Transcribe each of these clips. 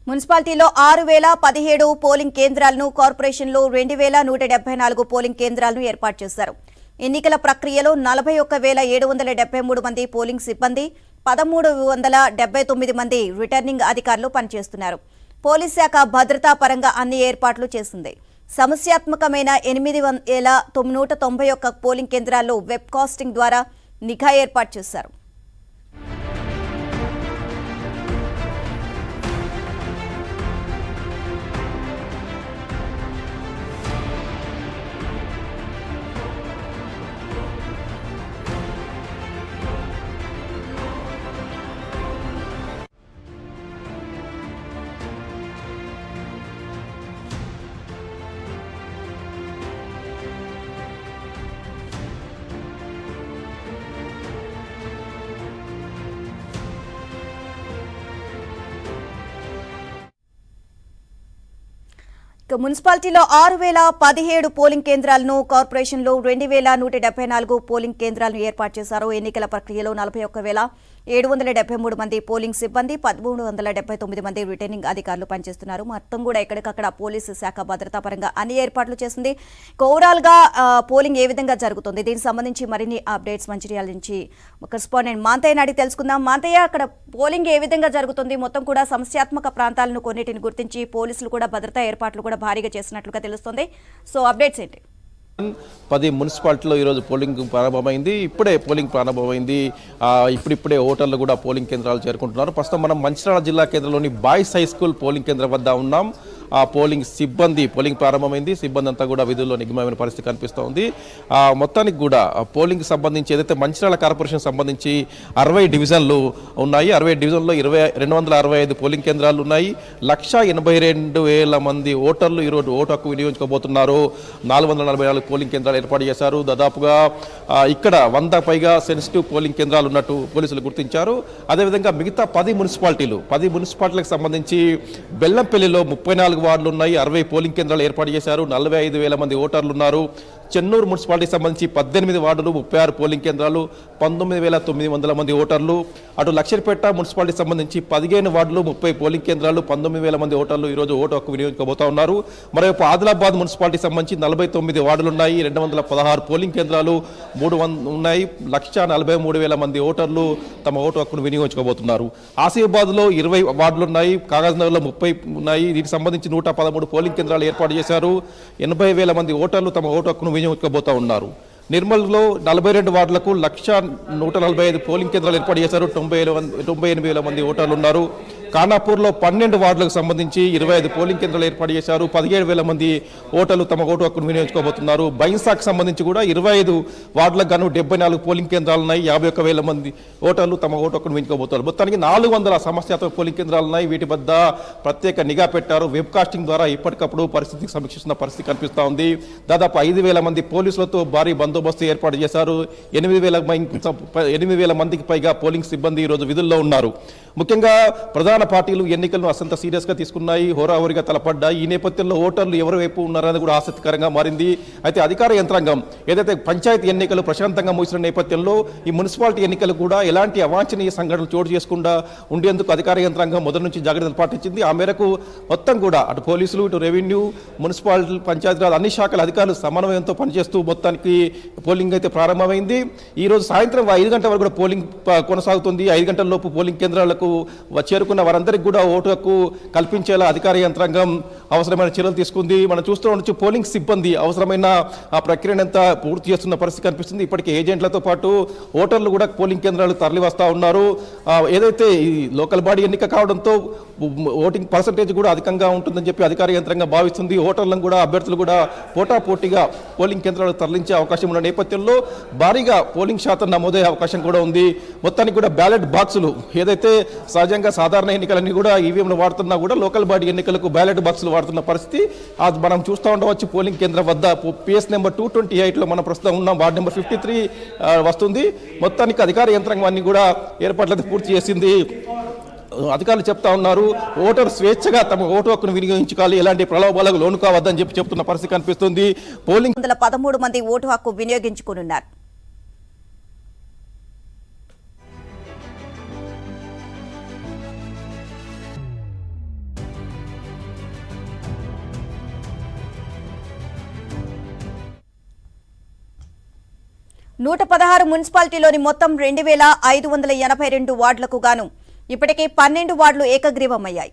మున్సిపాలిటీలో 6017 పోలింగ్ కేంద్రాలను, కార్పొరేషన్లో 2174 పోలింగ్ కేంద్రాలను ఏర్పాటు చేశారు. ఎన్నికల ప్రక్రియలో 41773 మంది పోలింగ్ సిబ్బంది, 1379 మంది రిటర్నింగ్ అధికారులు పనిచేస్తున్నారు. పోలీస్ శాఖ భద్రతా పరంగా అన్ని ఏర్పాట్లు చేసింది. సమస్యాత్మకమైన 8991 పోలింగ్ కేంద్రాల్లో వెబ్ కాస్టింగ్ ద్వారా నిఘా ఏర్పాటు చేశారు. మున్సిపాలిటీలో 6017 పోలింగ్ కేంద్రాలను, కార్పొరేషన్లో 2174 పోలింగ్ కేంద్రాలను ఏర్పాటు చేశారు. ఎన్నికల ప్రక్రియలో 41773 మంది పోలింగ్ సిబ్బంది, 1379 మంది రిటర్నింగ్ అధికారులు పనిచేస్తున్నారు. మొత్తం కూడా ఎక్కడికక్కడ పోలీసు శాఖ భద్రతా పరంగా అన్ని ఏర్పాట్లు చేసింది. ఓవరాల్ గా పోలింగ్ ఏ విధంగా జరుగుతుంది, దీనికి సంబంధించి మరిన్ని అప్డేట్స్ మంచిర్యాల నుంచి కరెస్పాండెంట్ మాంతయ్య నాడి తెలుసుకుందాం. మాంతయ్య, అక్కడ పోలింగ్ ఏ విధంగా జరుగుతుంది? మొత్తం కూడా సమస్యాత్మక ప్రాంతాలను కొన్నిటిని గుర్తించి పోలీసులు కూడా భద్రతా ఏర్పాట్లు కూడా భారీగా చేసినట్లుగా తెలుస్తుంది. సో అప్డేట్స్ ఏంటి? 10 మున్సిపాలిటీలో ఈరోజు పోలింగ్ ప్రారంభమైంది. ఇప్పుడే పోలింగ్ ప్రారంభమైంది. ఇప్పుడిప్పుడే ఓటర్లు కూడా పోలింగ్ కేంద్రాలు చేరుకుంటున్నారు. ప్రస్తుతం మనం మంచిర్యాల జిల్లా కేంద్రంలోని బాయ్స్ హై స్కూల్ పోలింగ్ కేంద్రం వద్ద ఉన్నాం. ఆ పోలింగ్ ప్రారంభమైంది. సిబ్బంది అంతా కూడా విధుల్లో నిమగ్నమైన పరిస్థితి కనిపిస్తూ ఉంది. మొత్తానికి కూడా పోలింగ్ సంబంధించి ఏదైతే మంచిర్యాల కార్పొరేషన్ సంబంధించి 60 డివిజన్లు ఉన్నాయి. 60 డివిజన్లో 265 పోలింగ్ కేంద్రాలు ఉన్నాయి. 182,000 మంది ఓటర్లు ఈరోజు ఓటు హక్కు వినియోగించుకోబోతున్నారు. 444 పోలింగ్ కేంద్రాలు ఏర్పాటు చేశారు. దాదాపుగా ఇక్కడ 100 పైగా సెన్సిటివ్ పోలింగ్ కేంద్రాలు ఉన్నట్టు పోలీసులు గుర్తించారు. అదేవిధంగా మిగతా 10 మున్సిపాలిటీలకు సంబంధించి బెల్లంపల్లిలో 34 వార్డులు ఉన్నాయి. 60 పోలింగ్ కేంద్రాలు ఏర్పాటు చేశారు. 45,000 మంది ఓటర్లు ఉన్నారు. చెన్నూరు మున్సిపాలిటీకి సంబంధించి 18 వార్డులు, 36 పోలింగ్ కేంద్రాలు, 19,900 మంది ఓటర్లు. అటు లక్షర్పేట మున్సిపాలిటీకి సంబంధించి 15 వార్డులు, 30 పోలింగ్ కేంద్రాలు, 19,000 మంది ఓటర్లు ఈరోజు ఓటు హక్కు వినియోగించుకోబోతా ఉన్నారు. మరోవైపు ఆదిలాబాద్ మున్సిపాలిటీకి సంబంధించి 49 వార్డులు ఉన్నాయి. 216 పోలింగ్ కేంద్రాలు, 300 ఉన్నాయి. 143,000 మంది ఓటర్లు తమ ఓటు హక్కును వినియోగించుకోబోతున్నారు. ఆసిఫాబాద్లో 20 వార్డులు ఉన్నాయి. కాగజ్నగర్లో 30 ఉన్నాయి. దీనికి సంబంధించి 113 పోలింగ్ కేంద్రాలు ఏర్పాటు చేశారు. 80,000 మంది ఓటర్లు తమ ఓటు హక్కును వినియోగించుకోబోతా ఉన్నారు. నిర్మల్లో 42 వార్డులకు 1,145 పోలింగ్ కేంద్రాలు ఏర్పాటు చేశారు. 98,000 మంది ఓటర్లు ఉన్నారు. ఖానాపూర్లో 12 వార్డులకు సంబంధించి 25 పోలింగ్ కేంద్రాలు ఏర్పాటు చేశారు. 17,000 మంది ఓటర్లు తమ ఓటు హక్కును వినియోగించుకోబోతున్నారు. బైన్సాకు సంబంధించి కూడా 25 వార్డులకు గాను 74 పోలింగ్ కేంద్రాలు ఉన్నాయి. 51,000 మంది ఓటర్లు తమ ఓటు హక్కును వినియోగించుకోబోతున్నారు. మొత్తానికి 400 సమస్యాత్మక పోలింగ్ కేంద్రాలు ఉన్నాయి. వీటి వద్ద ప్రత్యేక నిఘా పెట్టారు. వెబ్ కాస్టింగ్ ద్వారా ఎప్పటికప్పుడు పరిస్థితికి సమీక్షిస్తున్న పరిస్థితి కనిపిస్తూ ఉంది. దాదాపు 5,000 మంది పోలీసులతో భారీ బందోబస్తు ఏర్పాటు చేశారు. 8,000 మందికి పైగా పోలింగ్ సిబ్బంది ఈరోజు విధుల్లో ఉన్నారు. ముఖ్యంగా ప్రధాన పార్టీలు ఎన్నికలను అసంత సీరియస్గా తీసుకున్నాయి. హోరాహోరీగా తలపడ్డాయి. ఈ నేపథ్యంలో ఓటర్లు ఎవరి వైపు ఉన్నారనేది కూడా ఆసక్తికరంగా మారింది. అయితే అధికార యంత్రాంగం ఏదైతే పంచాయతీ ఎన్నికలు ప్రశాంతంగా ముగిసిన నేపథ్యంలో ఈ మున్సిపాలిటీ ఎన్నికలు కూడా ఎలాంటి అవాంఛనీయ సంఘటనలు చోటు చేసుకుండా ఉండేందుకు అధికార యంత్రాంగం మొదటి నుంచి జాగ్రత్తలు పాటించింది. ఆ మేరకు మొత్తం కూడా అటు పోలీసులు, ఇటు రెవెన్యూ, మున్సిపాలిటీ, పంచాయతీరాజ్ అన్ని శాఖల అధికారులు సమన్వయంతో పనిచేస్తూ మొత్తానికి పోలింగ్ అయితే ప్రారంభమైంది. ఈ రోజు సాయంత్రం 5 గంటల వరకు కూడా పోలింగ్ కొనసాగుతుంది. 5 గంటల లోపు పోలింగ్ కేంద్రాలకు చేరుకున్న వారందరికీ కూడా ఓటు హక్కు కల్పించేలా అధికార యంత్రాంగం అవసరమైన చర్యలు తీసుకుంది. మనం చూస్తూ ఉండొచ్చు, పోలింగ్ సిబ్బంది అవసరమైన ఆ ప్రక్రియను అంతా పూర్తి చేస్తున్న పరిస్థితి కనిపిస్తుంది. ఇప్పటికే ఏజెంట్లతో పాటు ఓటర్లు కూడా పోలింగ్ కేంద్రాలు తరలి వస్తూ ఉన్నారు. ఏదైతే ఈ లోకల్ బాడీ ఎన్నిక కావడంతో ఓటింగ్ పర్సంటేజ్ కూడా అధికంగా ఉంటుందని చెప్పి అధికార యంత్రాంగం భావిస్తుంది. ఓటర్లను కూడా, అభ్యర్థులు కూడా పోటాపోటీగా పోలింగ్ కేంద్రాలు తరలించే అవకాశం ఉన్న నేపథ్యంలో భారీగా పోలింగ్ శాతం నమోదయ్యే అవకాశం కూడా ఉంది. మొత్తానికి కూడా బ్యాలెట్ బాక్సులు ఏదైతే సహజంగా సాధారణ ఎన్నికలన్నీ కూడా ఈవీఎంలు వాడుతున్నా కూడా లోకల్ బాడీ ఎన్నికలకు బ్యాలెట్ బాక్సులు వాడుతున్న పరిస్థితి అది మనం చూస్తూ ఉండవచ్చు. పోలింగ్ కేంద్రం వద్ద పిఎస్ నెంబర్ 228లో మనం ప్రస్తుతం ఉన్నాం. వార్డు నెంబర్ 53 వస్తుంది. మొత్తానికి అధికార యంత్రాంగాన్ని కూడా ఏర్పాట్లయితే పూర్తి చేసింది. అధికారులు చెప్తా ఉన్నారు, ఓటరు స్వేచ్ఛగా తమ ఓటు హక్కును వినియోగించుకోవాలి, ఎలాంటి ప్రలోభాలకు లోను కావద్దని చెప్తున్న పరిస్థితి కనిపిస్తుంది. పోలింగ్ 13 మంది ఓటు హక్కు వినియోగించుకున్నారు. 116 మున్సిపాలిటీలోని మొత్తం 2,582 వార్డులకు గాను ఇప్పటికే 12 వార్డులు ఏకగ్రీవమయ్యాయి.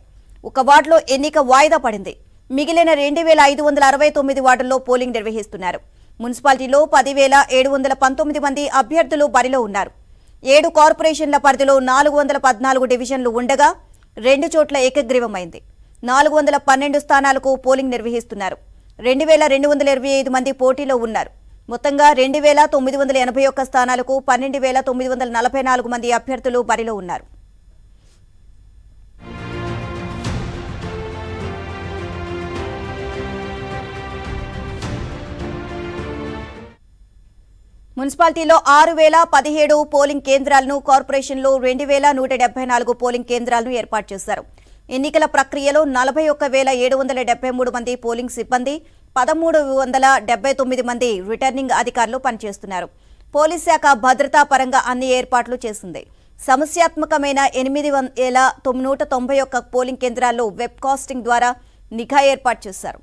ఒక వార్డులో ఎన్నిక వాయిదా పడింది. మిగిలిన 2,569 వార్డుల్లో పోలింగ్ నిర్వహిస్తున్నారు. మున్సిపాలిటీలో 10,719 మంది అభ్యర్థులు బరిలో ఉన్నారు. 7 కార్పొరేషన్ల పరిధిలో 414 డివిజన్లు ఉండగా 2 చోట్ల ఏకగ్రీవమైంది. 412 స్థానాలకు పోలింగ్ నిర్వహిస్తున్నారు. 2,225 మంది పోటీలో ఉన్నారు. మొత్తంగా 2,981 స్థానాలకు 12,944 మంది అభ్యర్థులు బరిలో ఉన్నారు. మున్సిపాలిటీలో 6,017 పోలింగ్ కేంద్రాలను, కార్పొరేషన్లో 2,174 పోలింగ్ కేంద్రాలను ఏర్పాటు చేశారు. ఎన్నికల ప్రక్రియలో 41,773 మంది పోలింగ్ సిబ్బంది, 1,379 మంది రిటర్నింగ్ అధికారులు పనిచేస్తున్నారు. పోలీస్ శాఖ భద్రతా పరంగా అన్ని ఏర్పాట్లు చేసింది. సమస్యాత్మకమైన 8,191 పోలింగ్ కేంద్రాల్లో వెబ్ కాస్టింగ్ ద్వారా నిఘా ఏర్పాటు చేశారు.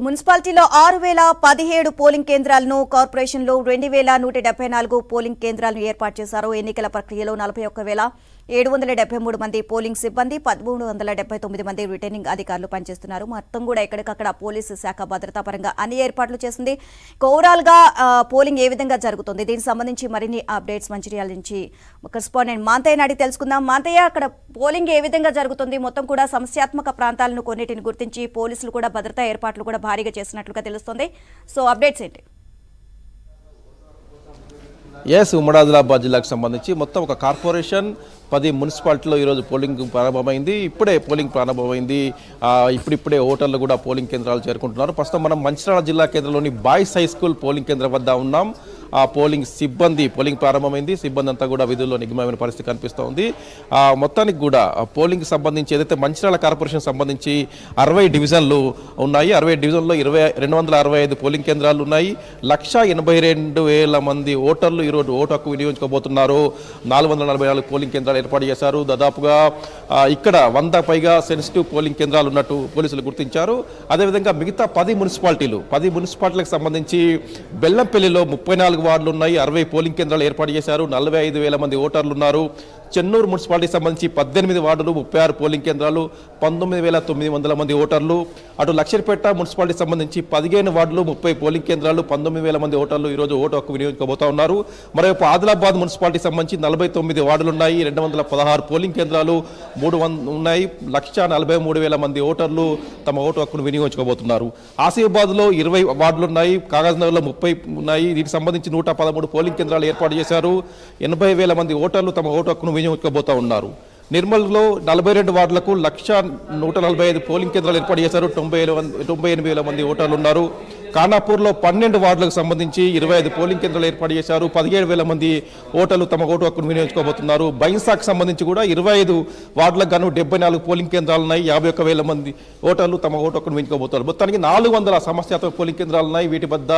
మున్సిపాలిటీలో 6,017 పోలింగ్ కేంద్రాలను, కార్పొరేషన్లో 2,174 పోలింగ్ కేంద్రాలను ఏర్పాటు చేశారు. ఎన్నికల ప్రక్రియలో 41,773 మంది పోలింగ్ సిబ్బంది, 1,379 మంది రిటర్నింగ్ అధికారులు పనిచేస్తున్నారు. మొత్తం కూడా ఎక్కడికక్కడ పోలీసు శాఖ భద్రతా పరంగా అన్ని ఏర్పాట్లు చేసింది. ఓవరాల్ గా పోలింగ్ ఏ విధంగా జరుగుతుంది, దీనికి సంబంధించి మరిన్ని అప్డేట్స్ మంచిర్యాల నుంచి కరెస్పాండెంట్ మాంతయ్య నాడి తెలుసుకుందాం. మాంతయ్య, అక్కడ పోలింగ్ ఏ విధంగా జరుగుతుంది? మొత్తం కూడా సమస్యాత్మక ప్రాంతాలను కొన్నిటిని గుర్తించి పోలీసులు కూడా భద్రతా ఏర్పాట్లు కూడా భారీగా చేసినట్లుగా తెలుస్తుంది. సో అప్డేట్స్ ఏంటి? ఉమ్మడి ఆదిలాబాద్ జిల్లాకు సంబంధించి మొత్తం ఒక కార్పొరేషన్ 10 మున్సిపాలిటీలో ఈరోజు పోలింగ్ ప్రారంభమైంది. ఇప్పుడే పోలింగ్ ప్రారంభమైంది. ఇప్పుడిప్పుడే ఓటర్లు కూడా పోలింగ్ కేంద్రాలు చేరుకుంటున్నారు. ప్రస్తుతం మనం మంచిర్యాల జిల్లా కేంద్రంలోని బాయ్స్ హై స్కూల్ పోలింగ్ కేంద్రం వద్ద ఉన్నాం. ఆ పోలింగ్ ప్రారంభమైంది. సిబ్బంది అంతా కూడా విధుల్లో నిఘ్నమైన పరిస్థితి కనిపిస్తోంది. మొత్తానికి కూడా పోలింగ్ సంబంధించి ఏదైతే మంచిర్యాల కార్పొరేషన్ సంబంధించి 60 డివిజన్లు ఉన్నాయి. 60 డివిజన్లో 265 పోలింగ్ కేంద్రాలు ఉన్నాయి. 1,82,000 మంది ఓటర్లు ఈరోజు ఓటు హక్కు వినియోగించుకోబోతున్నారు. 444 పోలింగ్ కేంద్రాలు ఏర్పాటు చేశారు. దాదాపుగా ఇక్కడ 100 పైగా సెన్సిటివ్ పోలింగ్ కేంద్రాలు ఉన్నట్టు పోలీసులు గుర్తించారు. అదేవిధంగా మిగతా 10 మున్సిపాలిటీలకు సంబంధించి బెల్లంపల్లిలో 34 వార్డులు ఉన్నాయి. 60 పోలింగ్ కేంద్రాలు ఏర్పాటు చేశారు. 45,000 మంది ఓటర్లు ఉన్నారు. చెన్నూరు మున్సిపాలిటీకి సంబంధించి 18 వార్డులు, 36 పోలింగ్ కేంద్రాలు, 19,900 మంది ఓటర్లు. అటు లక్షర్పేట మున్సిపాలిటీకి సంబంధించి 15 వార్డులు, 30 పోలింగ్ కేంద్రాలు, 19,000 మంది ఓటర్లు ఈరోజు ఓటు హక్కు వినియోగించబోతా ఉన్నారు. మరోవైపు ఆదిలాబాద్ మున్సిపాలిటీకి సంబంధించి 49 వార్డులు ఉన్నాయి. 216 పోలింగ్ కేంద్రాలు, 300 ఉన్నాయి. 1,43,000 మంది ఓటర్లు తమ ఓటు హక్కును వినియోగించుకోబోతున్నారు. ఆసిఫాబాద్లో 20 వార్డులు ఉన్నాయి. కాగజ్నగర్లో 30 ఉన్నాయి. దీనికి సంబంధించి 113 పోలింగ్ కేంద్రాలు ఏర్పాటు చేశారు. 80,000 మంది ఓటర్లు తమ ఓటు హక్కును వినియోగించుకోబోతా ఉన్నారు. నిర్మల్లో 42 వార్డులకు 1,145 పోలింగ్ కేంద్రాలు ఏర్పాటు చేశారు. 98,000 మంది ఓటర్లు ఉన్నారు. ఖానాపూర్లో 12 వార్డులకు సంబంధించి 25 పోలింగ్ కేంద్రాలు ఏర్పాటు చేశారు. 17,000 మంది ఓటర్లు తమ ఓటు హక్కును వినియోగించుకోబోతున్నారు. బైన్సాకు సంబంధించి కూడా 25 వార్డులకు గాను 74 పోలింగ్ కేంద్రాలు ఉన్నాయి. 51,000 మంది ఓటర్లు తమ ఓటు హక్కును వినియోగించుకోబోతున్నారు. మొత్తానికి 400 సమస్యాత్మక పోలింగ్ కేంద్రాలు ఉన్నాయి. వీటి వద్ద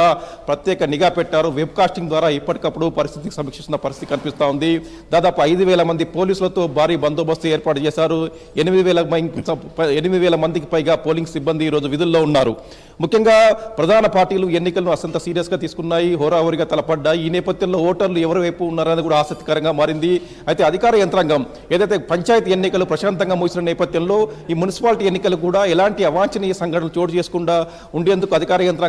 ప్రత్యేక నిఘా పెట్టారు. వెబ్ కాస్టింగ్ ద్వారా ఎప్పటికప్పుడు పరిస్థితికి సమీక్షిస్తున్న పరిస్థితి కనిపిస్తూ ఉంది. దాదాపు 5,000 మంది పోలీసులతో భారీ బందోబస్తు ఏర్పాటు చేశారు. 8,000 మందికి పైగా పోలింగ్ సిబ్బంది ఈరోజు విధుల్లో ఉన్నారు. ముఖ్యంగా ప్రధాన పార్టీలు ఎన్నికలను అత్యంత సీరియస్గా తీసుకున్నాయి. హోరాహోరీగా తలపడ్డాయి. ఈ నేపథ్యంలో ఓటర్లు ఎవరి వైపు ఉన్నారనేది కూడా ఆసక్తికరంగా మారింది. అయితే అధికార యంత్రాంగం ఏదైతే పంచాయతీ ఎన్నికలు ప్రశాంతంగా ముగిసిన నేపథ్యంలో ఈ మున్సిపాలిటీ ఎన్నికలు కూడా ఎలాంటి అవాంఛనీయ సంఘటనలు చోటు చేసుకుండా ఉండేందుకు అధికార యంత్రాంగం